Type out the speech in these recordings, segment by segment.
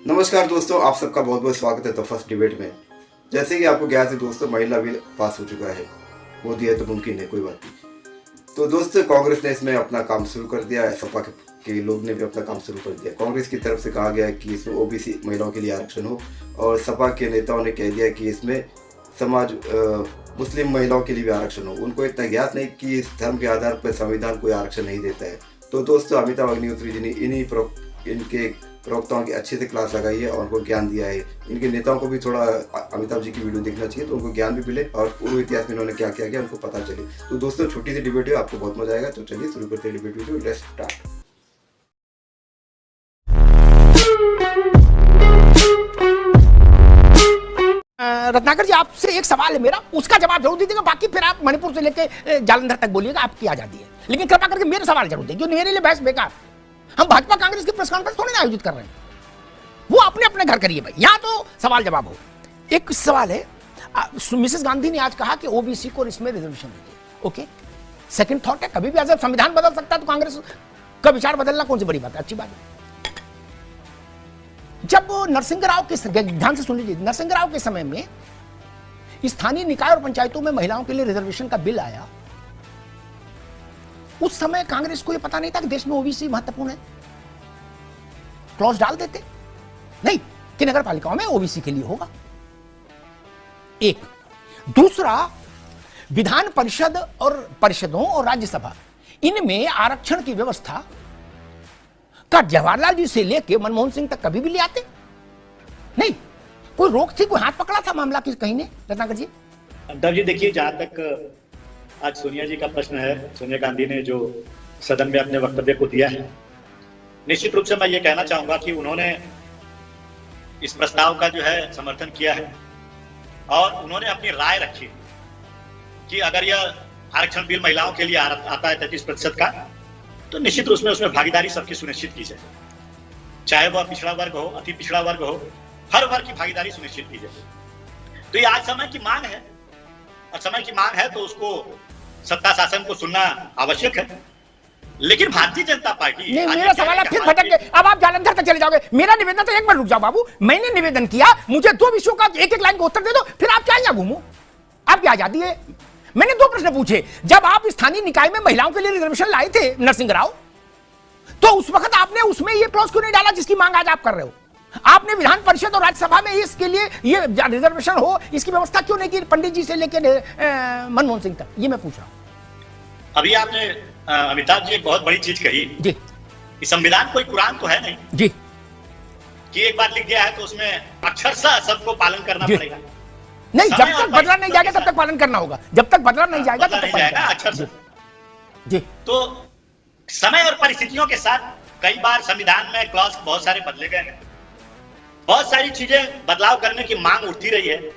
नमस्कार दोस्तों, आप सबका बहुत बहुत स्वागत है तो फर्स्ट डिबेट में। जैसे कि आपको ज्ञात है दोस्तों, महिला बिल पास हो चुका है। मोदी है तो मुमकिन है, कोई बात नहीं। तो दोस्तों, कांग्रेस ने इसमें अपना काम शुरू कर दिया है। सपा के लोग ने भी अपना काम शुरू कर दिया। कांग्रेस की तरफ से कहा गया है कि इसमें ओबीसी महिलाओं के लिए आरक्षण हो, और सपा के नेताओं ने कह दिया कि इसमें समाज मुस्लिम महिलाओं के लिए भी आरक्षण हो। उनको इतना ज्ञात नहीं कि इस धर्म के आधार पर संविधान कोई आरक्षण नहीं देता है। तो दोस्तों, अमिताभ अग्निहोत्री जी ने इनके प्रवक्ताओं की अच्छे से क्लास लगाई है और उनको ज्ञान दिया है। इनके नेताओं को भी थोड़ा अमिताभ जी की वीडियो देखना चाहिए, तो उनको ज्ञान भी मिले और पूर्व इतिहास में इन्होंने क्या किया गया उनको पता चले। तो दोस्तों, छोटी सी डिबेट है, आपको बहुत मजा आएगा। तो चलिए शुरू करते हैं debate video. Let's start. Ratnakar ji, आपसे एक सवाल है मेरा, उसका जवाब जरूर दीजिएगा। बाकी फिर आप मणिपुर से लेके जालंधर तक बोलिएगा, आपकी आजादी है। लेकिन कृपा करके मेरे सवाल जरूर दें, क्योंकि मेरे लिए बहस बेकार। हम भाजपा कांग्रेस की प्रेस कॉन्फ्रेंस थोड़ी ना आयोजित कर रहे हैं, वो अपने अपने घर करिए भाई, यहां तो सवाल जवाब हो। एक सवाल है, मिसेस गांधी ने आज कहा कि ओबीसी को इसमें रिजर्वेशन दीजिए। ओके, सेकंड थॉट है, कभी भी अगर संविधान बदल सकता है तो कांग्रेस का विचार बदलना कौन सी बड़ी बात है, अच्छी बात है। जब नरसिंह राव के, ध्यान से सुन लीजिए, नरसिंह राव के समय में स्थानीय निकाय और पंचायतों में महिलाओं के लिए रिजर्वेशन का बिल आया, उस समय कांग्रेस को यह पता नहीं था कि देश में ओबीसी महत्वपूर्ण है। क्लॉज डाल देते नहीं कि नगर पालिकाओं में ओबीसी के लिए होगा। एक दूसरा, विधान परिषद और परिषदों और राज्यसभा, इनमें आरक्षण की व्यवस्था का जवाहरलाल जी से लेके मनमोहन सिंह तक कभी भी ले आते नहीं। कोई रोक थी, कोई हाथ पकड़ा था मामला की कहीं ने? रत्नाकर जी। अमिताभ जी, देखिए, जहां तक आज सोनिया जी का प्रश्न है, सोनिया गांधी ने जो सदन में अपने वक्तव्य को दिया है, निश्चित रूप से मैं ये कहना चाहूंगा कि उन्होंने इस प्रस्ताव का जो है समर्थन किया है और उन्होंने अपनी राय रखी कि अगर यह आरक्षण बिल महिलाओं के लिए आता है 33% का, तो निश्चित रूप से उसमें भागीदारी सबकी सुनिश्चित की जाए, चाहे वह पिछड़ा वर्ग हो, अति पिछड़ा वर्ग हो, हर वर्ग की भागीदारी सुनिश्चित की जाए। तो ये आज समय की मांग है, और समय की मांग है तो उसको सत्ता शासन को सुनना आवश्यक है। लेकिन भारतीय जनता पार्टी, नहीं, मेरा सवाल आप फिर भटक गए, अब आप जालंधर तक चले जाओगे। मेरा निवेदन, तो एक बार रुक जाओ बाबू, मैंने निवेदन किया, मुझे 2 विषयों का एक एक लाइन का उत्तर दे दो, फिर आप क्या यहाँ घूमो, आपकी आजादी है। मैंने 2 प्रश्न पूछे। जब आप स्थानीय निकाय में महिलाओं के लिए रिजर्वेशन लाए थे नरसिंह राव, तो उस वक्त आपने उसमें ये क्लॉज क्यों नहीं डाला जिसकी मांग आज आप कर रहे हो? आपने विधान परिषद और राज्यसभा में इसके लिए ये रिजर्वेशन हो, इसकी व्यवस्था क्यों नहीं की, पंडित जी से लेकर मनमोहन सिंह तक? ये मैं पूछ रहा हूं। अभी आपने अमिताभ जी एक बहुत बड़ी चीज कही जी, कि संविधान कोई कुरान तो है नहीं जी, कि एक बार लिख गया है तो उसमें अक्षरशः सबको पालन करना पड़ेगा। नहीं, जब तक बदला नहीं जाएगा तब तक पालन करना होगा, जब तक बदला नहीं जाएगा तब तक पालन अक्षरशः। जी, तो समय और परिस्थितियों के साथ कई बार संविधान में क्लॉज बहुत सारे बदले गए हैं, बहुत सारी चीजें बदलाव करने की मांग उठती रही है।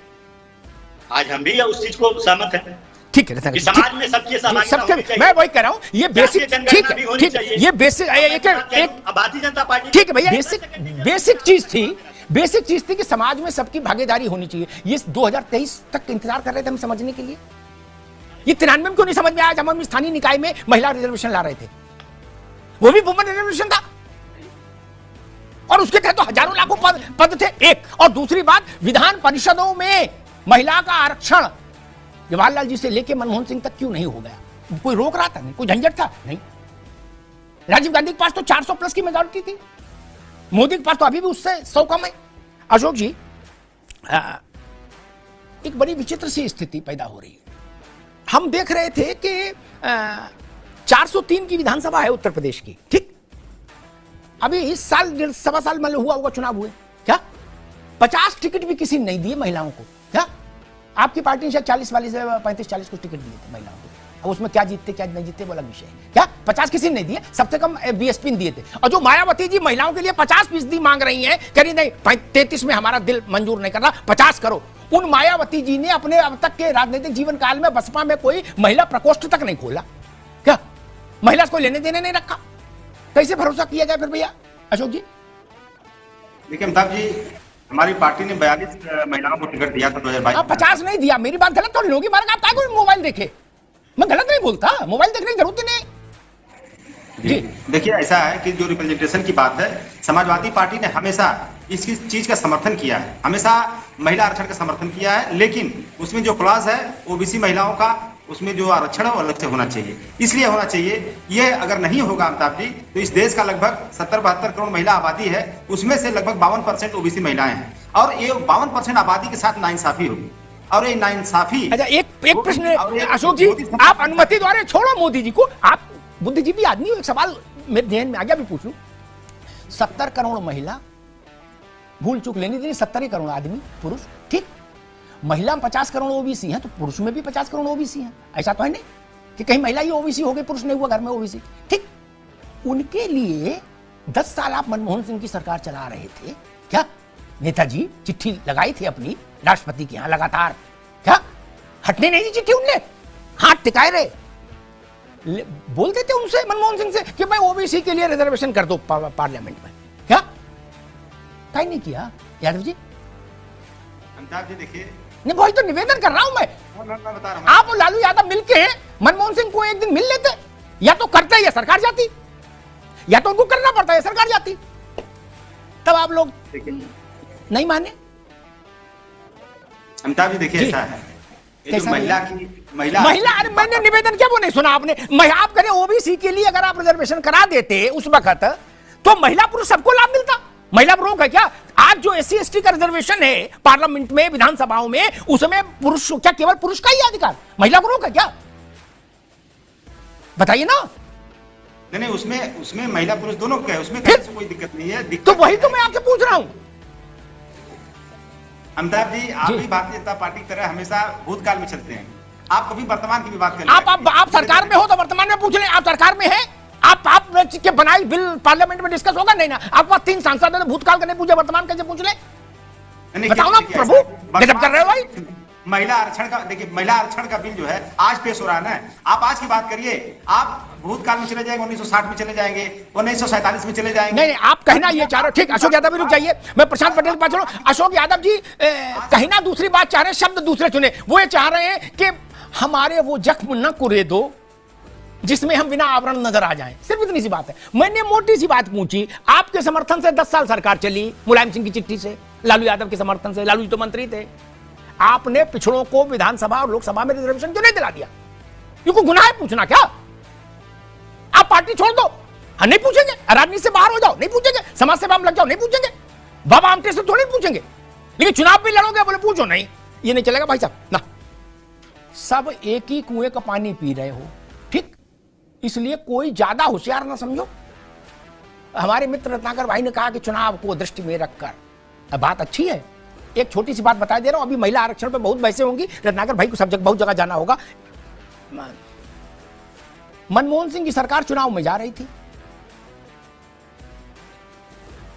आज हम भी उस चीज को सहमत हैं। ठीक है, कि समाज में सबके, मैं वही कह रहा हूं, ये बेसिक, ठीक है, ये बेसिक एक भारतीय जनता पार्टी, ठीक है भैया, बेसिक चीज थी कि समाज में सबकी भागीदारी होनी चाहिए। ये 2023 तक इंतजार कर रहे थे हम समझने के लिए। ये 93 में क्यों नहीं समझ में आया जब हम स्थानीय निकाय में महिला रिजर्वेशन ला रहे थे? वो भी वुमेन रिजर्वेशन था और उसके तहत तो हजारों लाखों पद थे। एक, और दूसरी बात, विधान परिषदों में महिला का आरक्षण जवाहरलाल जी से लेके मनमोहन सिंह तक क्यों नहीं हो गया? कोई रोक रहा था? नहीं। कोई झंझट था? नहीं। राजीव गांधी के पास तो 400 प्लस की मेजॉरिटी थी, मोदी के पास तो अभी भी उससे 100 कम है। अशोक जी, एक बड़ी विचित्र सी स्थिति पैदा हो रही है। हम देख रहे थे कि 403 की विधानसभा है उत्तर प्रदेश की, ठीक? अभी इस साल, सवा साल मतलब हुआ होगा चुनाव हुए, क्या 50 टिकट भी किसी ने नहीं दिए महिलाओं को? क्या आपकी पार्टी ने शायद 40 वाली से 35-40 को टिकट दिए थे महिलाओं को? अब उसमें क्या जीतते क्या नहीं जीतते वो अलग विषय है। क्या 50 किसी ने नहीं दिए? सबसे कम बीएसपी ने दिए थे। और जो मायावती जी महिलाओं के लिए 50% मांग रही हैं, कह रही नहीं 33 में हमारा दिल मंजूर नहीं कर रहा, 50 करो। उन मायावती जी ने अपने अब तक के राजनीतिक जीवन काल में बसपा में कोई महिला प्रकोष्ठ तक नहीं खोला। क्या महिला को लेने देने नहीं रखा? कैसे भरोसा किया जाए फिर भैया? अशोक जी, देखिए अमिताभ जी, हमारी पार्टी ने 42 महिलाओं को टिकट दिया था 2022। 50 नहीं दिया, मेरी बात गलत थोड़ी होगी। मार्ग आप क्या कोई मोबाइल देखे? मैं गलत नहीं बोलता, मोबाइल देखने की जरूरत नहीं। जी देखिए, ऐसा है कि जो रिप्रेजेंटेशन की बात है, समाजवादी पार्टी ने हमेशा इसकी चीज का समर्थन किया है, हमेशा महिला आरक्षण का समर्थन किया है, लेकिन उसमें जो क्लॉज है ओबीसी महिलाओं का, उसमें जो आरक्षण है वो अलग से होना चाहिए। इसलिए होना चाहिए, ये अगर नहीं होगा अमिताभ जी, तो इस देश का लगभग 70-72 करोड़ महिला आबादी है, उसमें से लगभग 52% ओबीसी महिलाएं हैं, और ये 52% आबादी के साथ नाइंसाफी होगी। और ये नाइंसाफी, अच्छा एक प्रश्न अशोक जी, आप अनुमति द्वारा छोड़ो मोदी जी को, आप बुद्धिजीवी आदमी हो, एक सवाल मेरे ध्यान में आ गया, भी पूछूं। 70 करोड़ महिला, भूल चूक लेनी देनी, 70 करोड़ आदमी पुरुष, ठीक, महिला में 50 करोड़ ओबीसी हैं, तो पुरुष में भी 50 करोड़ ओबीसी हैं, ऐसा तो है नहीं कि कहीं महिला ही ओबीसी हो गई, पुरुष नहीं हुआ घर में ओबीसी, ठीक। उनके लिए 10 साल आप मनमोहन सिंह की सरकार चला रहे थे क्या? नेताजी चिट्ठी लगाई थी अपनी राष्ट्रपति के यहां लगातार, क्या हटने नहीं दी चिट्ठी उनने, हाथ टिकाए रहे, बोलते थे उनसे मनमोहन सिंह से कि भाई ओबीसी के लिए रिजर्वेशन कर दो पार्लियामेंट में, क्या कहीं नहीं किया यादव जी? अमिताभ जी देखिए, नहीं वही तो निवेदन कर रहा हूं मैं बता रहा हूं, आप और लालू यादव मिलके मनमोहन सिंह को एक दिन मिल लेते, या तो करते या सरकार जाती, या तो उनको करना पड़ता या सरकार जाती, तब आप लोग नहीं माने। अमिताभ जी देखिए ऐसा है, ये जो महिला, अरे मैंने निवेदन क्या वो नहीं सुना आपने? आप करें ओबीसी के लिए अगर आप रिजर्वेशन करा देते उस वक्त, तो महिला पुरुष सबको लाभ मिलता। महिला पर रोक है क्या? आज जो एससी एसटी का रिजर्वेशन है पार्लियामेंट में, विधानसभाओं में, उसमें पुरुष क्या केवल पुरुष का ही अधिकार, महिला को रोक है क्या? बताइए ना। नहीं, उसमें महिला पुरुष दोनों का है, उसमें कोई दिक्कत नहीं है। तो वही तो मैं आपसे पूछ रहा हूं अमिताभ जी, आप भी भारतीय जनता पार्टी की तरह हमेशा भूतकाल में चलते हैं, आप कभी वर्तमान की भी बात करें। आप सरकार में हो तो वर्तमान में पूछ लें, आप सरकार में हैं, आप के बनाई बिल पार्लियामेंट में डिस्कस होगा नहीं ना? आपके पास 3 सांसद हैं, भूतकाल का नहीं पूछे, वर्तमान कैसे पूछ ले? बताओ ना प्रभु, गजब कर रहे हो भाई। महिला आरक्षण का देखिए, महिला आरक्षण का बिल जो है आज पेश हो रहा है ना, आप आज की बात करिए, आप भूतकाल में चले जाएंगे, 1960 में चले जाएंगे, 1947 में चले जाएंगे। नहीं, आप कहना ये चाह रहे हो, ठीक। अशोक यादव भी रुक जाइए, मैं प्रशांत पटेल के पास चलूं। अशोक यादव जी कहना दूसरी बात चाह रहे हैं, शब्द दूसरे चुने, वो ये चाह रहे हैं कि हमारे वो जख्म न कुरे दो जिसमें हम बिना आवरण नजर आ जाएं, सिर्फ इतनी सी बात है। मैंने मोटी सी बात पूछी, आपके समर्थन से 10 साल सरकार चली, मुलायम सिंह की चिट्ठी से, लालू यादव के समर्थन से, लालू जी तो मंत्री थे, आपने पिछड़ों को विधानसभा और लोकसभा में रिजर्वेशन क्यों नहीं दिला दिया? ये कोई गुनाह है पूछना क्या? आप पार्टी छोड़ दो, हम नहीं पूछेंगे, राजनीति से बाहर हो जाओ, नहीं पूछेंगे, समाज सेवा में लग जाओ, नहीं पूछेंगे, बाबा आमटे से थोड़ी पूछेंगे, लेकिन चुनाव भी लड़ोगे बोले पूछो नहीं, ये नहीं चलेगा भाई साहब ना। सब एक ही कुएं का पानी पी रहे हो, ठीक, इसलिए कोई ज्यादा होशियार ना समझो। हमारे मित्र रत्नाकर भाई ने कहा कि चुनाव को दृष्टि में रखकर, बात अच्छी है। एक छोटी सी बात बता दे रहा हूं, अभी महिला आरक्षण पे बहुत बहसें होंगी, रत्नाकर भाई को सब जगह बहुत जगह जाना होगा। मनमोहन सिंह की सरकार चुनाव में जा रही थी,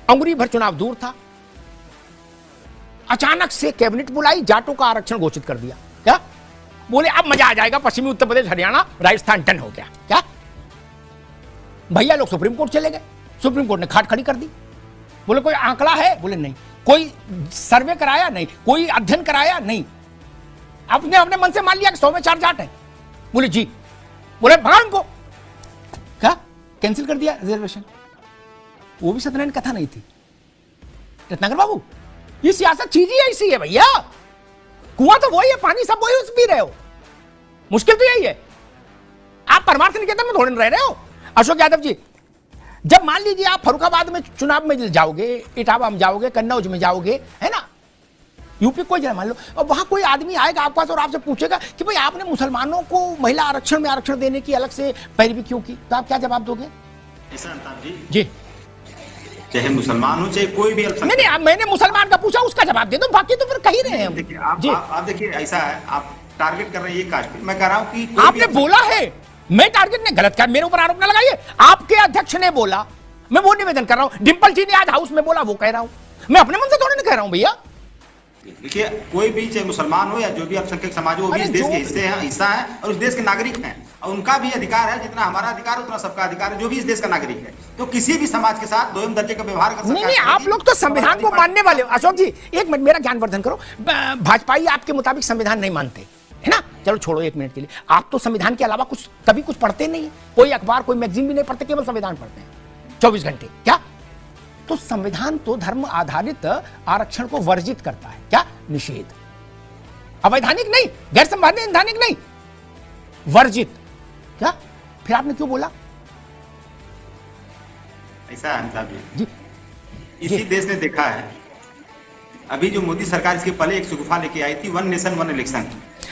अंगुरी भर चुनाव दूर था, अचानक से कैबिनेट बुलाई, जाटों का आरक्षण घोषित कर दिया। क्या बोले अब मजा आ जाएगा, पश्चिमी उत्तर प्रदेश, हरियाणा, राजस्थान टन हो गया। क्या भैया लोग सुप्रीम कोर्ट चले गए, सुप्रीम कोर्ट ने खाट खड़ी कर दी। बोले कोई आंकड़ा है? बोले नहीं। कोई सर्वे कराया? नहीं। कोई अध्ययन कराया? नहीं। अपने अपने मन से मान लिया कि 100 में 4 जाट है। बोले जी, बोले भगवान को क्या कैंसिल कर दिया रिजर्वेशन। वो भी सत्यनारायण कथा नहीं थी। रत्नाकर बाबू, ये सियासत चीज ही ऐसी है भैया, कुआं तो वही है, पानी सब वही पी रहे हो, मुश्किल तो यही है। आप परमार्थ निकेतन में थोड़े रह रहे हो। अशोक यादव जी, जब मान लीजिए आप फर्रुखाबाद में चुनाव में जाओगे, इटावा में जाओगे, कन्नौज में जाओगे, है ना, यूपी कोई जगह मान लो, और वहां कोई आदमी आएगा आपके पास और आपसे पूछेगा कि भाई आपने मुसलमानों को महिला आरक्षण में आरक्षण देने की अलग से पैरवी क्यों की, तो आप क्या जवाब दोगे? जी, चाहे मुसलमान हो चाहे कोई भी नहीं नहीं, मैंने मुसलमान का पूछा, उसका जवाब दे दो, बाकी तो फिर कही रहे हैं। देखिए आप देखिए ऐसा है, आप टारगेट कर रहे हैं ये कास्ट पे। मैं कह रहा हूं कि आपने बोला है, मैं टारगेट ने गलत कहा, मेरे ऊपर आरोप न लगाइए। आपके अध्यक्ष ने बोला, मैं वो निवेदन कर रहा हूं। डिंपल जी ने आज हाउस में बोला, वो कह रहा हूं, मैं अपने मन से थोड़ी नहीं कह रहा हूं भैया। देखिए कोई भी, चाहे मुसलमान हो या जो भी अल्पसंख्यक समाज हो, वो भी इस देश के हिस्सा है और उस देश के नागरिक हैं, और उनका भी अधिकार है, जितना हमारा अधिकार उतना सबका अधिकार है, जो भी इस देश का नागरिक है। तो किसी भी समाज के साथ दोयम दर्जे का व्यवहार कर सकता है। नहीं, आप लोग तो संविधान को मानने वाले हो। अशोक जी एक मिनट मेरा ज्ञानवर्धन करो। भाजपाई आपके मुताबिक संविधान नहीं मानते है ना, चलो छोड़ो एक मिनट के लिए। आप तो संविधान के अलावा कुछ कभी कुछ पढ़ते नहीं है, कोई अखबार कोई मैगजीन भी नहीं पढ़ते, केवल संविधान पढ़ते हैं 24 घंटे। क्या तो संविधान तो धर्म आधारित आरक्षण को वर्जित करता है। क्या? निषेध। अवैधानिक नहीं, गैर संवैधानिक नहीं, वर्जित। क्या? फिर आपने क्यों बोला? ऐसा है अमिताभ जी, जी इसी देश ने देखा है। अभी जो मोदी सरकार इसके पहले एक शुगुफा लेके आई थी, 1 नेशन 1 इलेक्शन।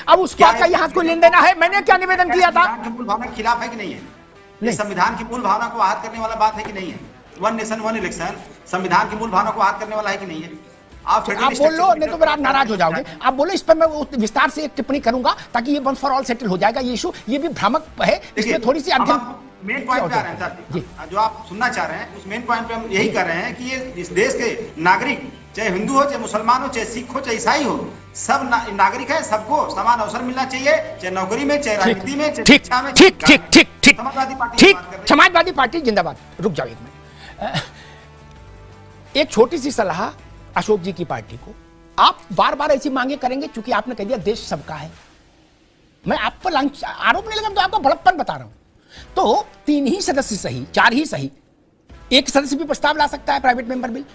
अब उसका का यहाँ कोई लेन देना है? मैंने क्या निवेदन किया था? संविधान की मूल भावना के खिलाफ है कि नहीं है? ये संविधान की मूल भावना को आहत करने वाला बात है कि नहीं है? 1 नेशन 1 इलेक्शन संविधान की मूल भावना को आहत करने वाला है कि नहीं है? आप बोल लो, नहीं तो फिर आप नाराज हो जाओगे। आप बोलो, इस पर मैं विस्तार से एक टिप्पणी करूंगा ताकि ये वंस फॉर ऑल सेटल हो जाएगा। ये इशू ये भी भ्रामक है, इसमें थोड़ी सी अध्ययन। मेन पॉइंट पे आ रहे हैं साहब, जो आप सुनना चाह रहे हैं उस मेन पॉइंट पे हम यही कर रहे हैं कि ये इस देश के नागरिक, चाहे हिंदू हो, चाहे मुसलमान हो, चाहे सिख हो, चाहे ईसाई हो, सब नागरिक है, सबको समान अवसर मिलना चाहिए, चाहे नौकरी में, चाहे राजनीति में, चाहे शिक्षा में। ठीक ठीक ठीक ठीक समाजवादी पार्टी ठीक, समाजवादी पार्टी जिंदाबाद। रुक जाओ एक मिनट, एक छोटी सी सलाह अशोक जी की पार्टी को। आप बार बार ऐसी मांगे करेंगे क्योंकि आपने कह दिया देश सबका है। मैं आप पर आरोप नहीं लगा, तो आपका बड़प्पन बता रहा हूं। तो 3 ही सदस्य सही, 4 ही सही, एक सदस्य भी प्रस्ताव ला सकता है प्राइवेट मेंबर बिल।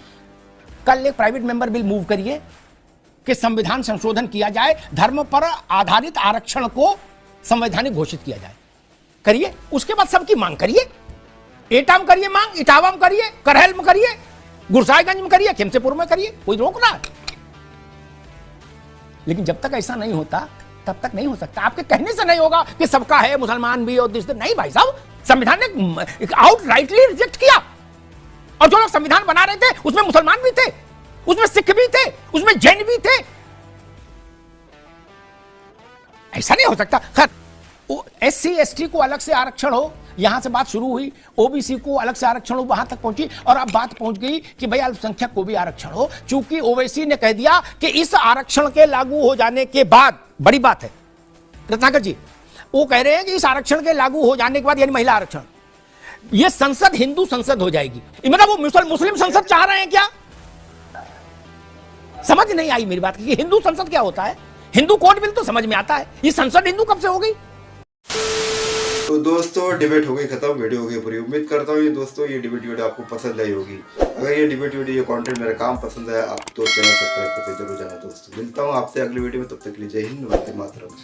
कल एक प्राइवेट मेंबर बिल मूव करिए कि संविधान संशोधन किया जाए, धर्म पर आधारित आरक्षण को संवैधानिक घोषित किया जाए। करिए, उसके बाद सबकी मांग करिए। एटा में करिए मांग, इटावा में करिए, करहल में करिए, गुरसाईगंज में करिए, खिमसेपुर में करिए, कोई रोक ना। लेकिन जब तक ऐसा नहीं होता तब तक नहीं हो सकता। आपके कहने से नहीं होगा कि सबका है, मुसलमान भी और नहीं भाई साहब, संविधान ने आउट राइटली रिजेक्ट किया। और जो लोग संविधान बना रहे थे उसमें मुसलमान भी थे, उसमें सिख भी थे, उसमें जैन भी थे। ऐसा नहीं हो सकता। खैर, SC ST को अलग से आरक्षण हो, यहां से बात शुरू हुई, OBC को अलग से आरक्षण हो, वहां तक पहुंची, और अब बात पहुंच गई कि भाई अल्पसंख्यक को भी आरक्षण हो। चूंकि OWC ने कह दिया कि इस आरक्षण के लागू हो जाने के बाद, बड़ी बात है रत्नाकर जी, वो कह रहे हैं कि इस आरक्षण के लागू हो जाने के बाद, यानी महिला आरक्षण, ये संसद हिंदू संसद हो जाएगी। मतलब वो मुस्लिम संसद चाह रहे हैं क्या? समझ नहीं आई मेरी बात कि हिंदू संसद क्या होता है। हिंदू कोड बिल तो समझ में आता है, ये संसद हिंदू कब से हो गई? तो दोस्तों, डिबेट हो गई खत्म, वीडियो हो गई पूरी। उम्मीद करता हूँ ये दोस्तों, ये डिबेट वीडियो आपको पसंद आई होगी। अगर ये डिबेट वीडियो, ये कंटेंट, मेरा काम पसंद है आप तो चैनल सब्सक्राइब करके जरूर जाना दोस्तों। मिलता हूँ आपसे अगली वीडियो में, तब तक के लिए जय हिंद, वंदे मातरम।